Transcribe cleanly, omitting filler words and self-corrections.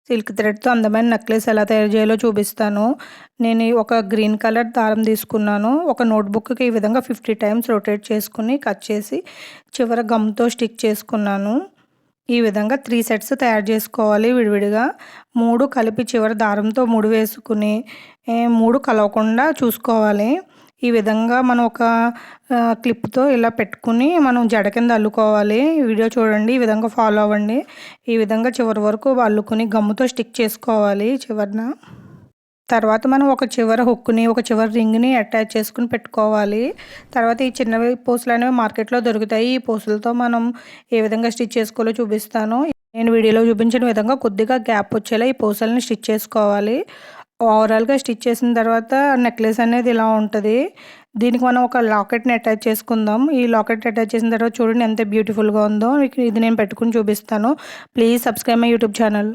Silk థ్రెడ్‌తో అందమైన necklace ఎలా తయారు చేయాలో చూపిస్తాను. నేను ఒక గ్రీన్ కలర్ దారం తీసుకున్నాను. ఒక నోట్‌బుక్‌కి ఈ విధంగా 50 టైమ్స్ రొటేట్ చేసుకొని, కట్ చేసి చివర గమ్‌తో స్టిక్ చేసుకున్నాను. ఈ విధంగా 3 సెట్స్ తయారు చేసుకోవాలి విడివిడిగా. 3 కలిపి చివర దారంతో ముడి వేసుకుని 3 కలవకుండా చూసుకోవాలి. ఈ విధంగా మనం ఒక క్లిప్‌తో ఇలా పెట్టుకుని మనం జడ కింద అల్లుకోవాలి. వీడియో చూడండి. ఈ విధంగా ఫాలో అవ్వండి. ఈ విధంగా చివరి వరకు అల్లుకొని గమ్ముతో స్టిక్ చేసుకోవాలి చివరన. తర్వాత మనం ఒక చివర హుక్‌ని, ఒక చివర రింగ్‌ని అటాచ్ చేసుకొని పెట్టుకోవాలి. తర్వాత ఈ చిన్నవి పూసలనేవి మార్కెట్‌లో దొరుకుతాయి. ఈ పూసలతో మనం ఏ విధంగా స్టిచ్ చేసుకోవాలో చూపిస్తాను. నేను వీడియోలో చూపించిన విధంగా కొద్దిగా గ్యాప్ వచ్చేలా ఈ పూసలని స్టిచ్ చేసుకోవాలి. ఓవరాల్‌గా స్టిచ్ చేసిన తర్వాత నెక్లెస్ అనేది ఇలా ఉంటది. దీనికి మనం ఒక లాకెట్‌ని అటాచ్ చేసుకుందాం. ఈ లాకెట్ అటాచ్ చేసిన తర్వాత చూడండి ఎంత బ్యూటిఫుల్‌గా ఉందో. ఇది నేను పెట్టుకొని చూపిస్తాను. Please subscribe my YouTube channel.